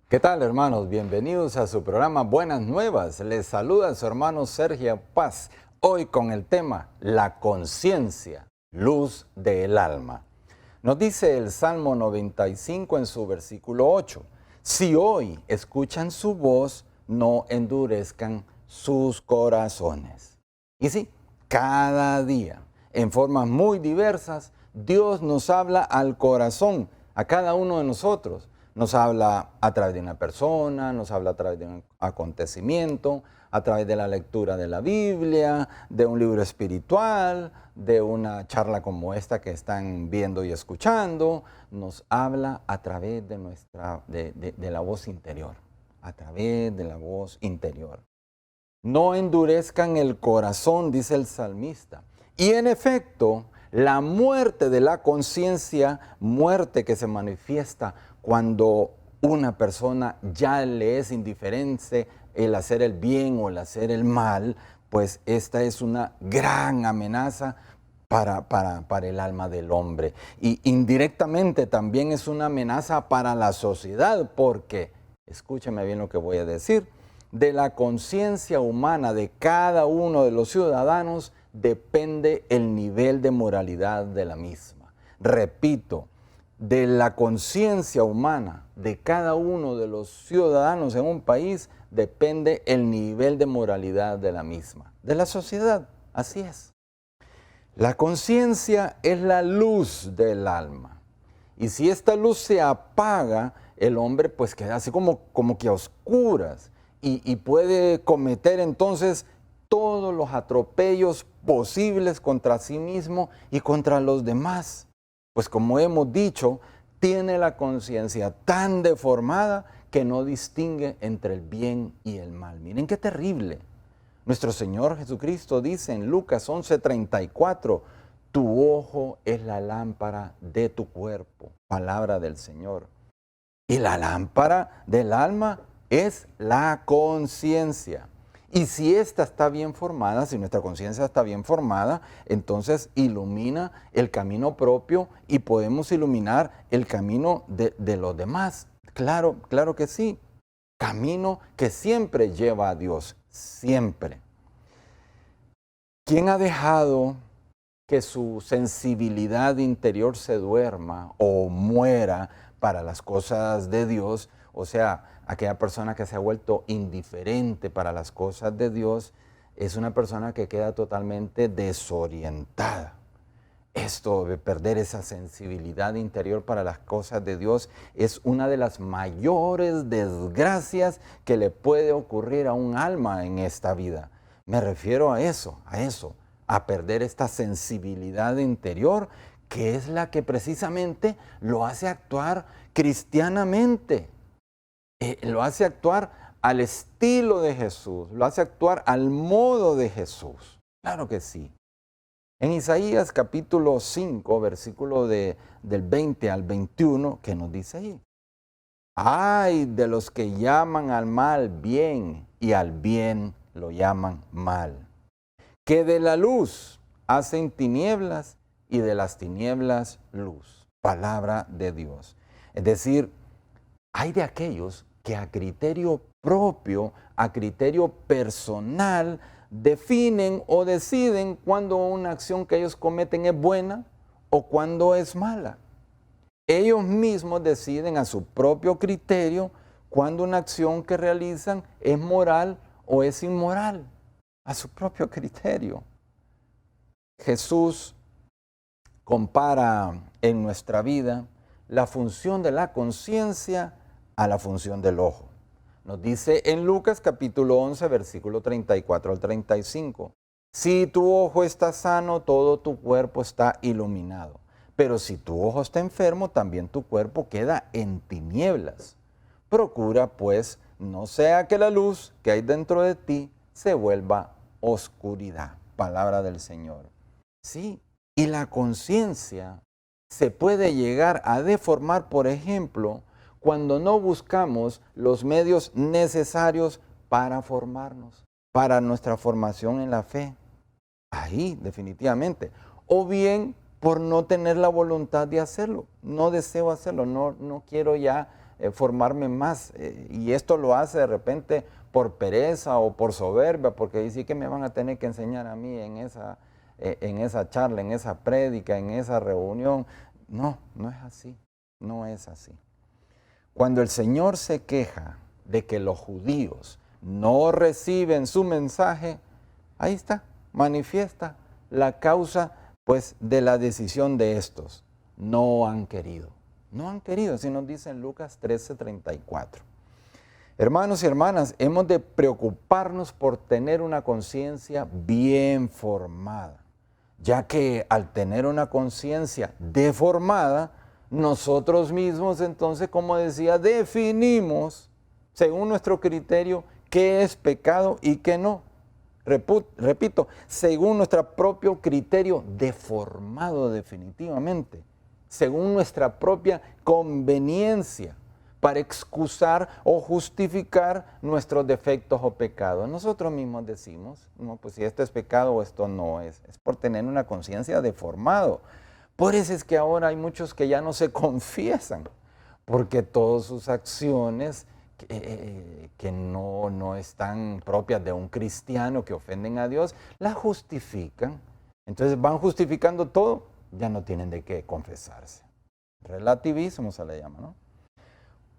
¿Qué tal, hermanos? Bienvenidos a su programa Buenas Nuevas. Les saluda su hermano Sergio Paz, hoy con el tema La conciencia, luz del alma. Nos dice el Salmo 95 en su versículo 8, si hoy escuchan su voz, no endurezcan sus corazones. Y sí, cada día, en formas muy diversas, Dios nos habla al corazón, a cada uno de nosotros. Nos habla a través de una persona, nos habla a través de un acontecimiento, a través de la lectura de la Biblia, de un libro espiritual, de una charla como esta que están viendo y escuchando. Nos habla a través de de la voz interior, a través de la voz interior. No endurezcan el corazón, dice el salmista. Y en efecto, la muerte de la conciencia, muerte que se manifiesta cuando una persona ya le es indiferente el hacer el bien o el hacer el mal, pues esta es una gran amenaza para el alma del hombre. Y indirectamente también es una amenaza para la sociedad, porque, escúcheme bien lo que voy a decir, de la conciencia humana de cada uno de los ciudadanos depende el nivel de moralidad de la misma. Repito, de la conciencia humana de cada uno de los ciudadanos en un país depende el nivel de moralidad de la misma, de la sociedad, así es. La conciencia es la luz del alma. Y si esta luz se apaga, el hombre pues queda así como que a oscuras y puede cometer entonces todos los atropellos posibles contra sí mismo y contra los demás. Pues como hemos dicho, tiene la conciencia tan deformada que no distingue entre el bien y el mal. Miren qué terrible. Nuestro Señor Jesucristo dice en Lucas 11:34, tu ojo es la lámpara de tu cuerpo, palabra del Señor. Y la lámpara del alma es la conciencia. Y si esta está bien formada, si nuestra conciencia está bien formada, entonces ilumina el camino propio y podemos iluminar el camino de los demás. Claro, claro que sí. Camino que siempre lleva a Dios, siempre. ¿Quién ha dejado que su sensibilidad interior se duerma o muera para las cosas de Dios? O sea, aquella persona que se ha vuelto indiferente para las cosas de Dios es una persona que queda totalmente desorientada. Esto de perder esa sensibilidad interior para las cosas de Dios es una de las mayores desgracias que le puede ocurrir a un alma en esta vida. Me refiero a eso, a perder esta sensibilidad interior que es la que precisamente lo hace actuar cristianamente, lo hace actuar al estilo de Jesús, lo hace actuar al modo de Jesús. Claro que sí. En Isaías capítulo 5, versículo del 20 al 21, ¿qué nos dice ahí? Ay de los que llaman al mal bien y al bien lo llaman mal. Que de la luz hacen tinieblas y de las tinieblas luz. Palabra de Dios. Es decir, hay de aquellos que a criterio propio, a criterio personal, definen o deciden cuando una acción que ellos cometen es buena o cuando es mala. Ellos mismos deciden a su propio criterio cuando una acción que realizan es moral o es inmoral, a su propio criterio. Jesús compara en nuestra vida la función de la conciencia a la función del ojo. Nos dice en Lucas capítulo 11, versículo 34 al 35. Si tu ojo está sano, todo tu cuerpo está iluminado. Pero si tu ojo está enfermo, también tu cuerpo queda en tinieblas. Procura, pues, no sea que la luz que hay dentro de ti se vuelva oscuridad. Palabra del Señor. Sí, y la conciencia se puede llegar a deformar, por ejemplo, cuando no buscamos los medios necesarios para formarnos, para nuestra formación en la fe. Ahí, definitivamente. O bien por no tener la voluntad de hacerlo. No deseo hacerlo, no quiero ya formarme más. Y esto lo hace de repente por pereza o por soberbia, porque dice que me van a tener que enseñar a mí en esa charla, en esa prédica, en esa reunión. No, no es así, no es así. Cuando el Señor se queja de que los judíos no reciben su mensaje, ahí está, manifiesta la causa pues de la decisión de estos. No han querido, así nos dice en Lucas 13:34. Hermanos y hermanas, hemos de preocuparnos por tener una conciencia bien formada, ya que al tener una conciencia deformada, nosotros mismos entonces, como decía, definimos según nuestro criterio qué es pecado y qué no. Repito, según nuestro propio criterio deformado definitivamente, según nuestra propia conveniencia, para excusar o justificar nuestros defectos o pecados. Nosotros mismos decimos, no, pues si esto es pecado o esto no es por tener una conciencia deformado. Por eso es que ahora hay muchos que ya no se confiesan, porque todas sus acciones que no están propias de un cristiano, que ofenden a Dios, las justifican. Entonces van justificando todo, ya no tienen de qué confesarse. Relativismo se le llama, ¿no?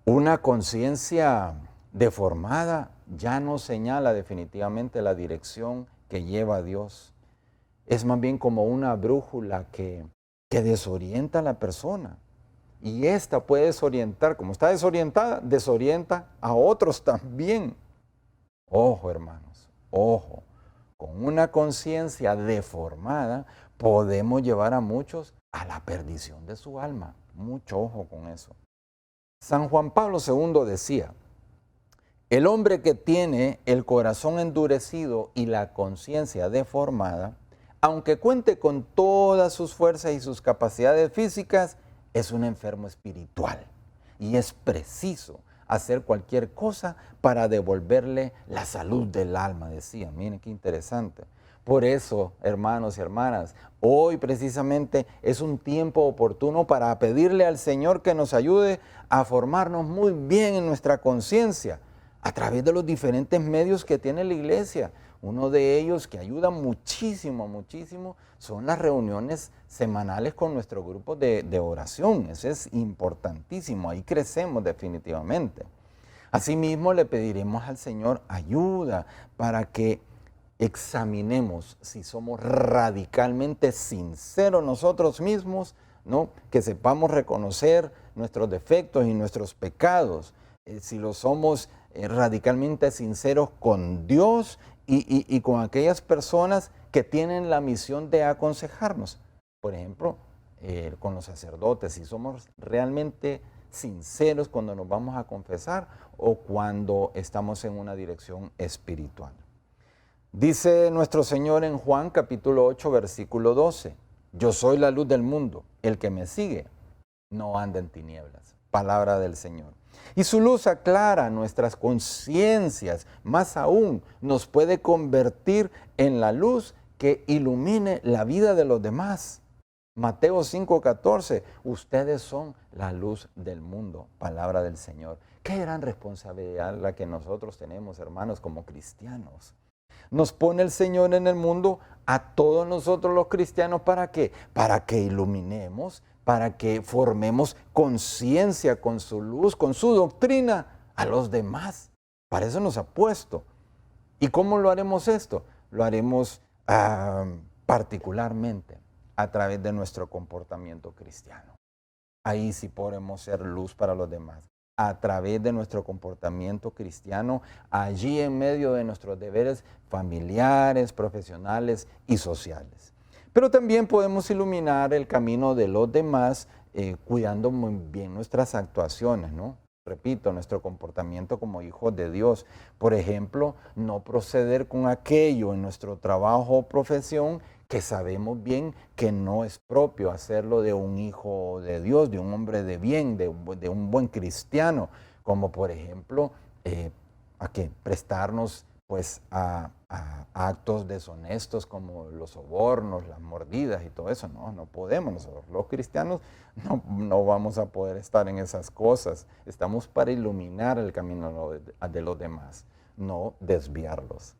Una conciencia deformada ya no señala definitivamente la dirección que lleva a Dios. Es más bien como una brújula que desorienta a la persona. Y esta puede desorientar, como está desorientada, desorienta a otros también. Ojo, hermanos, ojo. Con una conciencia deformada podemos llevar a muchos a la perdición de su alma. Mucho ojo con eso. San Juan Pablo II decía, el hombre que tiene el corazón endurecido y la conciencia deformada, aunque cuente con todas sus fuerzas y sus capacidades físicas, es un enfermo espiritual y es preciso hacer cualquier cosa para devolverle la salud del alma, decía. Miren qué interesante. Por eso, hermanos y hermanas, hoy precisamente es un tiempo oportuno para pedirle al Señor que nos ayude a formarnos muy bien en nuestra conciencia a través de los diferentes medios que tiene la iglesia. Uno de ellos que ayuda muchísimo, muchísimo, son las reuniones semanales con nuestro grupo de oración. Eso es importantísimo, ahí crecemos definitivamente. Asimismo, le pediremos al Señor ayuda para que examinemos si somos radicalmente sinceros nosotros mismos, ¿no? Que sepamos reconocer nuestros defectos y nuestros pecados, si lo somos radicalmente sinceros con Dios y con aquellas personas que tienen la misión de aconsejarnos. Por ejemplo, con los sacerdotes, si somos realmente sinceros cuando nos vamos a confesar o cuando estamos en una dirección espiritual. Dice nuestro Señor en Juan capítulo 8, versículo 12, yo soy la luz del mundo, el que me sigue no anda en tinieblas. Palabra del Señor. Y su luz aclara nuestras conciencias, más aún nos puede convertir en la luz que ilumine la vida de los demás. Mateo 5:14, ustedes son la luz del mundo, palabra del Señor. Qué gran responsabilidad la que nosotros tenemos, hermanos, como cristianos. Nos pone el Señor en el mundo a todos nosotros los cristianos, ¿para qué? Para que iluminemos, para que formemos conciencia con su luz, con su doctrina a los demás. Para eso nos ha puesto. ¿Y cómo lo haremos esto? Lo haremos particularmente a través de nuestro comportamiento cristiano. Ahí sí podemos ser luz para los demás. A través de nuestro comportamiento cristiano, allí en medio de nuestros deberes familiares, profesionales y sociales. Pero también podemos iluminar el camino de los demás cuidando muy bien nuestras actuaciones, ¿no? Repito, nuestro comportamiento como hijos de Dios. Por ejemplo, no proceder con aquello en nuestro trabajo o profesión que sabemos bien que no es propio hacerlo de un hijo de Dios, de un hombre de bien, de un buen cristiano, como por ejemplo, prestarnos pues a actos deshonestos como los sobornos, las mordidas y todo eso. No, no podemos. Nosotros, los cristianos, no vamos a poder estar en esas cosas. Estamos para iluminar el camino de los demás, no desviarlos.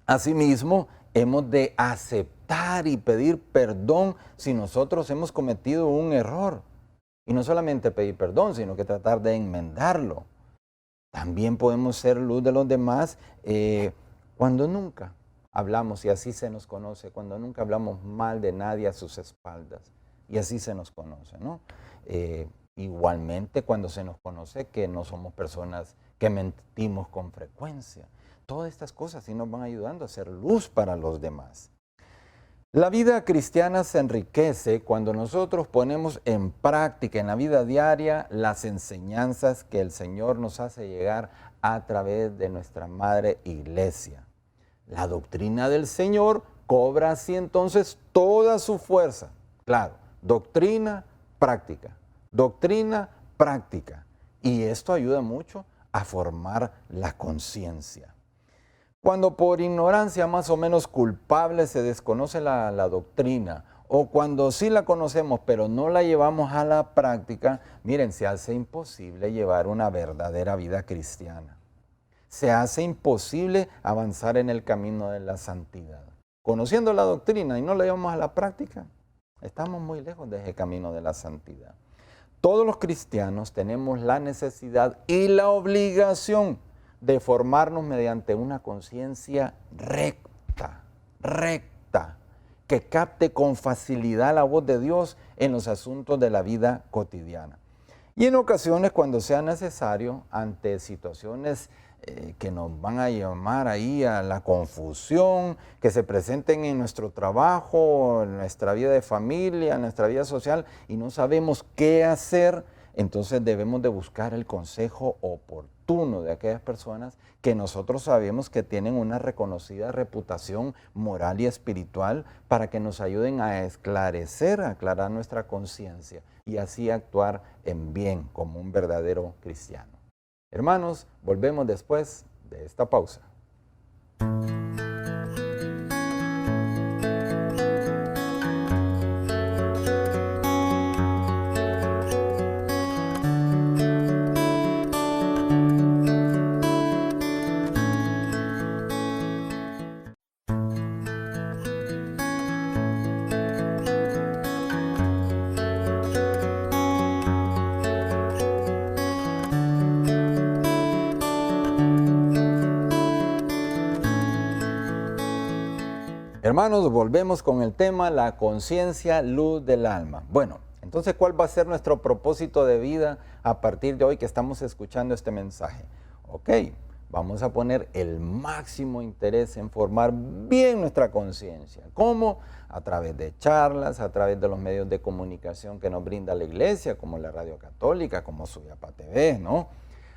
Asimismo, hemos de aceptar y pedir perdón si nosotros hemos cometido un error. Y no solamente pedir perdón, sino que tratar de enmendarlo. También podemos ser luz de los demás cuando nunca hablamos, y así se nos conoce, cuando nunca hablamos mal de nadie a sus espaldas. Y así se nos conoce, ¿no? Igualmente cuando se nos conoce que no somos personas que mentimos con frecuencia. Todas estas cosas sí nos van ayudando a ser luz para los demás. La vida cristiana se enriquece cuando nosotros ponemos en práctica en la vida diaria las enseñanzas que el Señor nos hace llegar a través de nuestra Madre Iglesia. La doctrina del Señor cobra así entonces toda su fuerza. Claro, doctrina, práctica. Doctrina, práctica. Y esto ayuda mucho a formar la conciencia. Cuando por ignorancia más o menos culpable se desconoce la doctrina, o cuando sí la conocemos pero no la llevamos a la práctica, miren, se hace imposible llevar una verdadera vida cristiana. Se hace imposible avanzar en el camino de la santidad. Conociendo la doctrina y no la llevamos a la práctica, estamos muy lejos de ese camino de la santidad. Todos los cristianos tenemos la necesidad y la obligación de formarnos mediante una conciencia recta, que capte con facilidad la voz de Dios en los asuntos de la vida cotidiana. Y en ocasiones, cuando sea necesario, ante situaciones que nos van a llamar ahí a la confusión, que se presenten en nuestro trabajo, en nuestra vida de familia, en nuestra vida social, y no sabemos qué hacer, entonces debemos de buscar el consejo oportuno de aquellas personas que nosotros sabemos que tienen una reconocida reputación moral y espiritual para que nos ayuden a esclarecer, a aclarar nuestra conciencia y así actuar en bien como un verdadero cristiano. Hermanos, volvemos después de esta pausa. Hermanos, volvemos con el tema la conciencia, luz del alma. Bueno, entonces, ¿cuál va a ser nuestro propósito de vida a partir de hoy que estamos escuchando este mensaje? Ok, vamos a poner el máximo interés en formar bien nuestra conciencia. ¿Cómo? A través de charlas, a través de los medios de comunicación que nos brinda la iglesia, como la Radio Católica, como Suyapa TV, ¿no?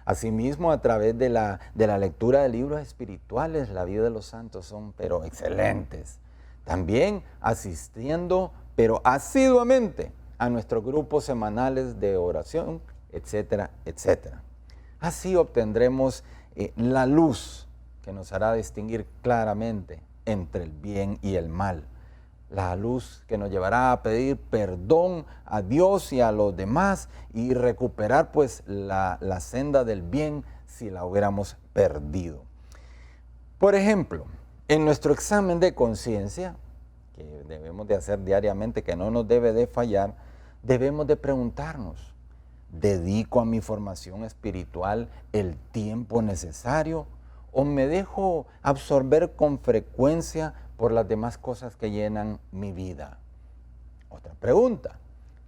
Asimismo, a través de la lectura de libros espirituales, la vida de los santos son, pero excelentes. También asistiendo, pero asiduamente, a nuestros grupos semanales de oración, etcétera, etcétera. Así obtendremos la luz que nos hará distinguir claramente entre el bien y el mal. La luz que nos llevará a pedir perdón a Dios y a los demás y recuperar pues la senda del bien si la hubiéramos perdido. Por ejemplo, en nuestro examen de conciencia, que debemos de hacer diariamente, que no nos debe de fallar, debemos de preguntarnos, ¿dedico a mi formación espiritual el tiempo necesario o me dejo absorber con frecuencia por las demás cosas que llenan mi vida? Otra pregunta,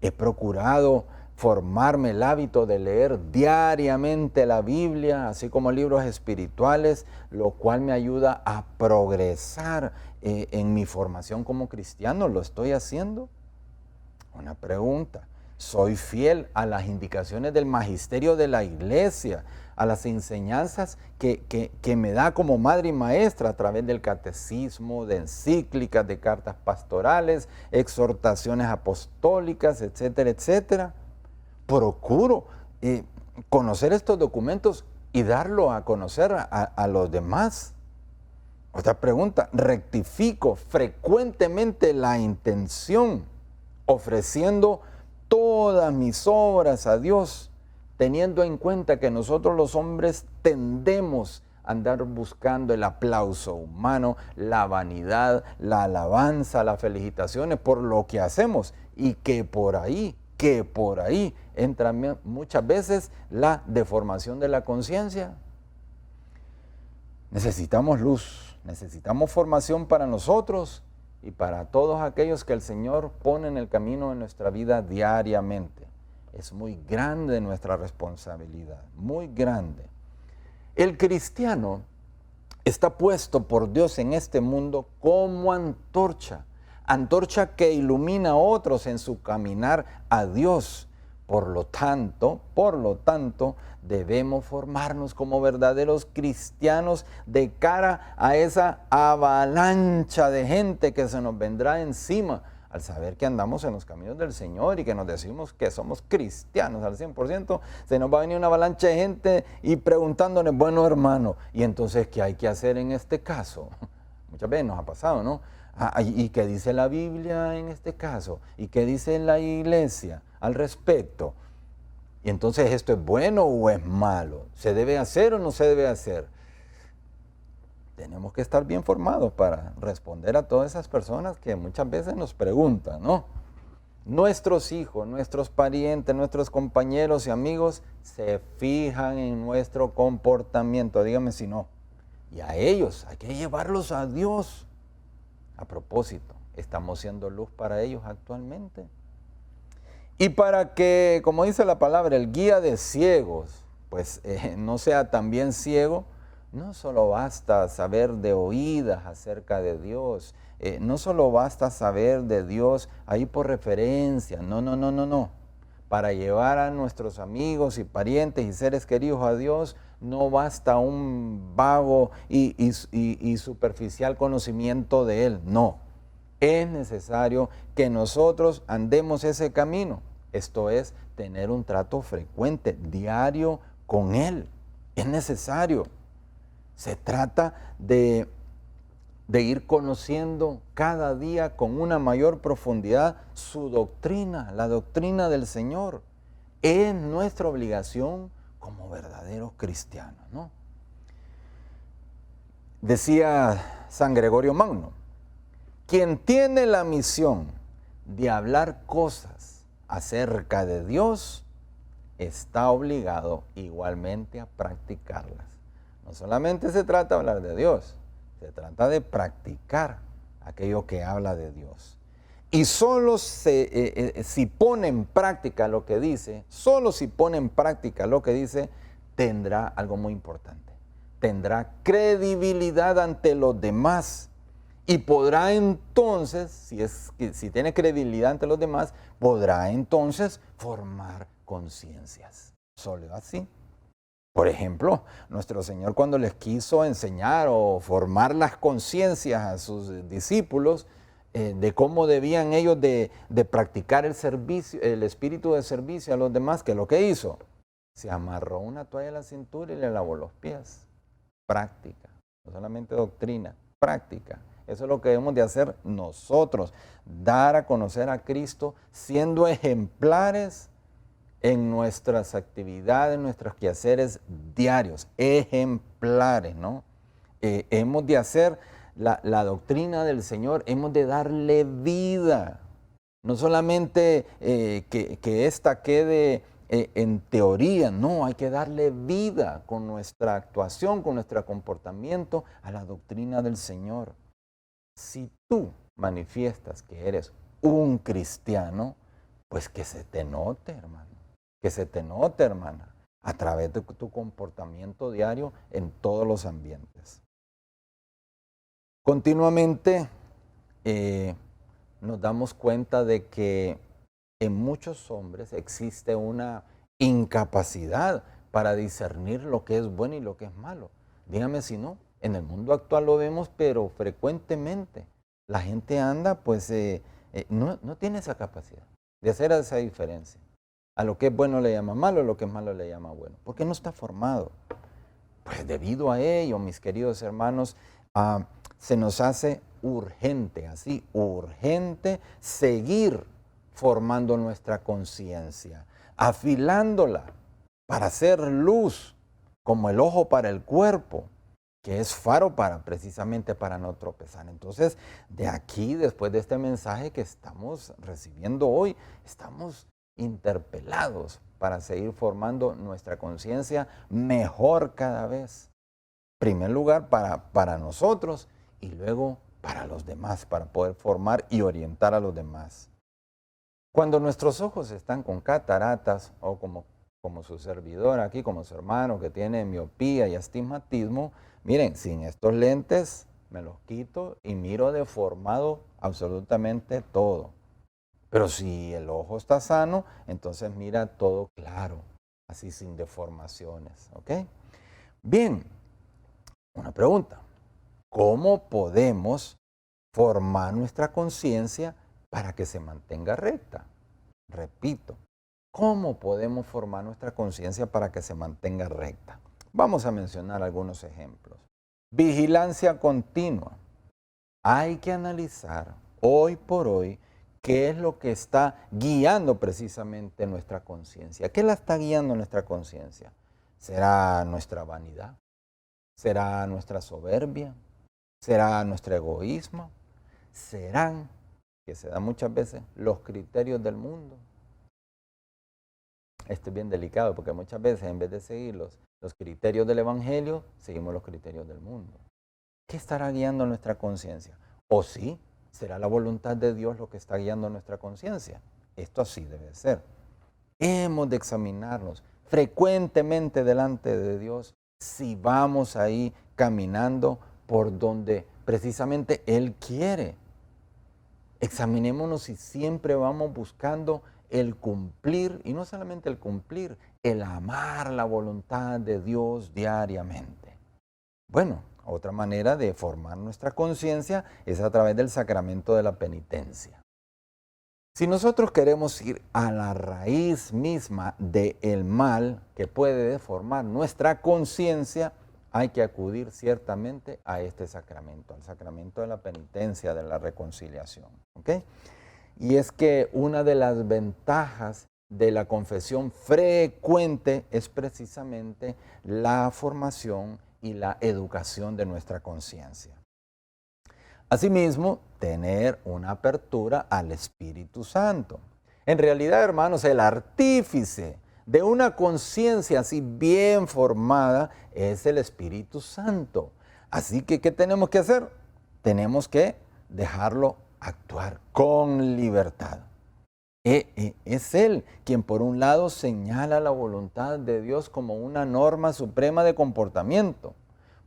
¿he procurado formarme el hábito de leer diariamente la Biblia, así como libros espirituales, lo cual me ayuda a progresar en mi formación como cristiano? ¿Lo estoy haciendo? Una pregunta, ¿soy fiel a las indicaciones del magisterio de la iglesia, a las enseñanzas que me da como madre y maestra a través del catecismo, de encíclicas, de cartas pastorales, exhortaciones apostólicas, etcétera, etcétera? Procuro conocer estos documentos y darlo a conocer a los demás. Otra pregunta, rectifico frecuentemente la intención, ofreciendo todas mis obras a Dios, teniendo en cuenta que nosotros los hombres tendemos a andar buscando el aplauso humano, la vanidad, la alabanza, las felicitaciones por lo que hacemos, y que por ahí entra muchas veces la deformación de la conciencia. Necesitamos luz, necesitamos formación para nosotros y para todos aquellos que el Señor pone en el camino de nuestra vida diariamente. Es muy grande nuestra responsabilidad, muy grande. El cristiano está puesto por Dios en este mundo como antorcha, antorcha que ilumina a otros en su caminar a Dios. Por lo tanto, debemos formarnos como verdaderos cristianos de cara a esa avalancha de gente que se nos vendrá encima al saber que andamos en los caminos del Señor y que nos decimos que somos cristianos al 100%, se nos va a venir una avalancha de gente y preguntándonos, bueno, hermano, ¿y entonces qué hay que hacer en este caso? Muchas veces nos ha pasado, ¿no? ¿Y qué dice la Biblia en este caso? ¿Y qué dice la iglesia al respecto? Y entonces, ¿esto es bueno o es malo? ¿Se debe hacer o no se debe hacer? Tenemos que estar bien formados para responder a todas esas personas que muchas veces nos preguntan, ¿no? Nuestros hijos, nuestros parientes, nuestros compañeros y amigos se fijan en nuestro comportamiento, dígame si no. Y a ellos hay que llevarlos a Dios. A propósito, ¿estamos siendo luz para ellos actualmente? Y para que, como dice la palabra, el guía de ciegos, pues no sea también ciego, no solo basta saber de oídas acerca de Dios, no solo basta saber de Dios ahí por referencia, no. Para llevar a nuestros amigos y parientes y seres queridos a Dios, no basta un vago y superficial conocimiento de Él, no. Es necesario que nosotros andemos ese camino, esto es, tener un trato frecuente, diario con Él. Es necesario. Se trata de ir conociendo cada día con una mayor profundidad su doctrina, la doctrina del Señor. Es nuestra obligación como verdaderos cristianos, ¿no? Decía San Gregorio Magno, quien tiene la misión de hablar cosas acerca de Dios, está obligado igualmente a practicarlas. No solamente se trata de hablar de Dios, se trata de practicar aquello que habla de Dios. Y solo si pone en práctica lo que dice, tendrá algo muy importante. Tendrá credibilidad ante los demás y podrá entonces, si tiene credibilidad ante los demás, podrá entonces formar conciencias. Solo así. Por ejemplo, nuestro Señor cuando les quiso enseñar o formar las conciencias a sus discípulos de cómo debían ellos de practicar el servicio, el espíritu de servicio a los demás, ¿qué es lo que hizo? Se amarró una toalla a la cintura y le lavó los pies. Práctica, no solamente doctrina, práctica. Eso es lo que debemos de hacer nosotros, dar a conocer a Cristo siendo ejemplares en nuestras actividades, en nuestros quehaceres diarios, ejemplares, ¿no? Hemos de hacer la doctrina del Señor, hemos de darle vida. No solamente que ésta quede en teoría, no, hay que darle vida con nuestra actuación, con nuestro comportamiento a la doctrina del Señor. Si tú manifiestas que eres un cristiano, pues que se te note, hermano. Que se te note, hermana, a través de tu comportamiento diario en todos los ambientes. Continuamente nos damos cuenta de que en muchos hombres existe una incapacidad para discernir lo que es bueno y lo que es malo. Dígame si no, en el mundo actual lo vemos, pero frecuentemente la gente anda, pues no tiene esa capacidad de hacer esa diferencia. A lo que es bueno le llama malo, a lo que es malo le llama bueno. ¿Por qué no está formado? Pues debido a ello, mis queridos hermanos, se nos hace urgente, así, urgente seguir formando nuestra conciencia, afilándola para hacer luz, como el ojo para el cuerpo, que es faro precisamente para no tropezar. Entonces, de aquí, después de este mensaje que estamos recibiendo hoy, estamos interpelados para seguir formando nuestra conciencia mejor cada vez. En primer lugar, para nosotros y luego para los demás, para poder formar y orientar a los demás. Cuando nuestros ojos están con cataratas o como su servidor aquí, como su hermano que tiene miopía y astigmatismo, miren, sin estos lentes me los quito y miro deformado absolutamente todo. Pero si el ojo está sano, entonces mira todo claro, así sin deformaciones, ¿ok? Bien, una pregunta. ¿Cómo podemos formar nuestra conciencia para que se mantenga recta? Repito, ¿cómo podemos formar nuestra conciencia para que se mantenga recta? Vamos a mencionar algunos ejemplos. Vigilancia continua. Hay que analizar hoy por hoy qué es lo que está guiando precisamente nuestra conciencia. ¿Qué la está guiando nuestra conciencia? ¿Será nuestra vanidad? ¿Será nuestra soberbia? ¿Será nuestro egoísmo? ¿Serán, que se da muchas veces, los criterios del mundo? Esto es bien delicado porque muchas veces en vez de seguir los criterios del Evangelio, seguimos los criterios del mundo. ¿Qué estará guiando nuestra conciencia? ¿O sí, será la voluntad de Dios lo que está guiando nuestra conciencia? Esto así debe ser. Hemos de examinarnos frecuentemente delante de Dios si vamos ahí caminando por donde precisamente Él quiere. Examinémonos si siempre vamos buscando el cumplir, y no solamente el cumplir, el amar la voluntad de Dios diariamente. Bueno, otra manera de formar nuestra conciencia es a través del sacramento de la penitencia. Si nosotros queremos ir a la raíz misma del mal que puede deformar nuestra conciencia, hay que acudir ciertamente a este sacramento, al sacramento de la penitencia, de la reconciliación. ¿Okay? Y es que una de las ventajas de la confesión frecuente es precisamente la formación y la educación de nuestra conciencia. Asimismo, tener una apertura al Espíritu Santo. En realidad, hermanos, el artífice de una conciencia así bien formada es el Espíritu Santo. Así que, ¿qué tenemos que hacer? Tenemos que dejarlo actuar con libertad. Es Él quien por un lado señala la voluntad de Dios como una norma suprema de comportamiento.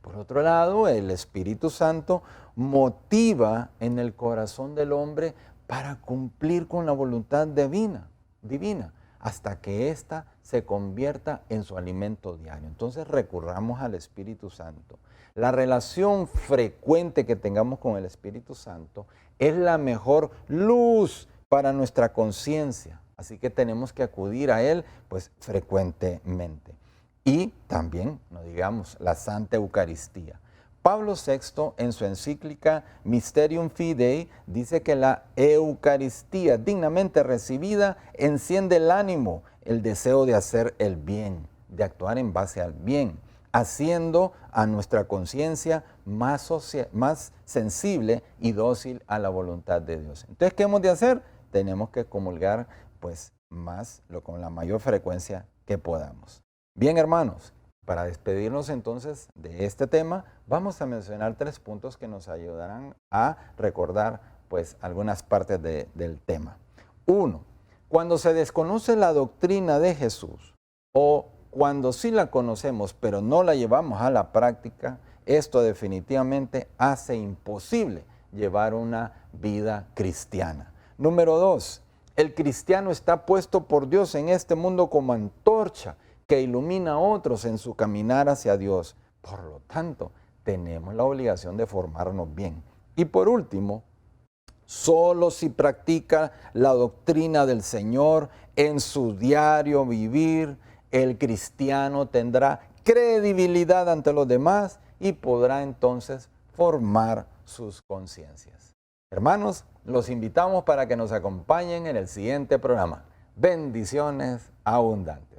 Por otro lado, el Espíritu Santo motiva en el corazón del hombre para cumplir con la voluntad divina, hasta que ésta se convierta en su alimento diario. Entonces recurramos al Espíritu Santo. La relación frecuente que tengamos con el Espíritu Santo es la mejor luz para nuestra conciencia. Así que tenemos que acudir a Él pues frecuentemente. Y también, no digamos, la Santa Eucaristía. Pablo VI en su encíclica Mysterium Fidei dice que la Eucaristía dignamente recibida enciende el ánimo, el deseo de hacer el bien, de actuar en base al bien, haciendo a nuestra conciencia más sensible y dócil a la voluntad de Dios. Entonces, ¿qué hemos de hacer? Tenemos que comulgar pues con la mayor frecuencia que podamos. Bien, hermanos, para despedirnos entonces de este tema, vamos a mencionar 3 puntos que nos ayudarán a recordar pues algunas partes del tema. 1. Cuando se desconoce la doctrina de Jesús o cuando sí la conocemos pero no la llevamos a la práctica, esto definitivamente hace imposible llevar una vida cristiana. Número 2. El cristiano está puesto por Dios en este mundo como antorcha que ilumina a otros en su caminar hacia Dios. Por lo tanto, tenemos la obligación de formarnos bien. Y por último, solo si practica la doctrina del Señor en su diario vivir, el cristiano tendrá credibilidad ante los demás y podrá entonces formar sus conciencias. Hermanos, los invitamos para que nos acompañen en el siguiente programa. Bendiciones abundantes.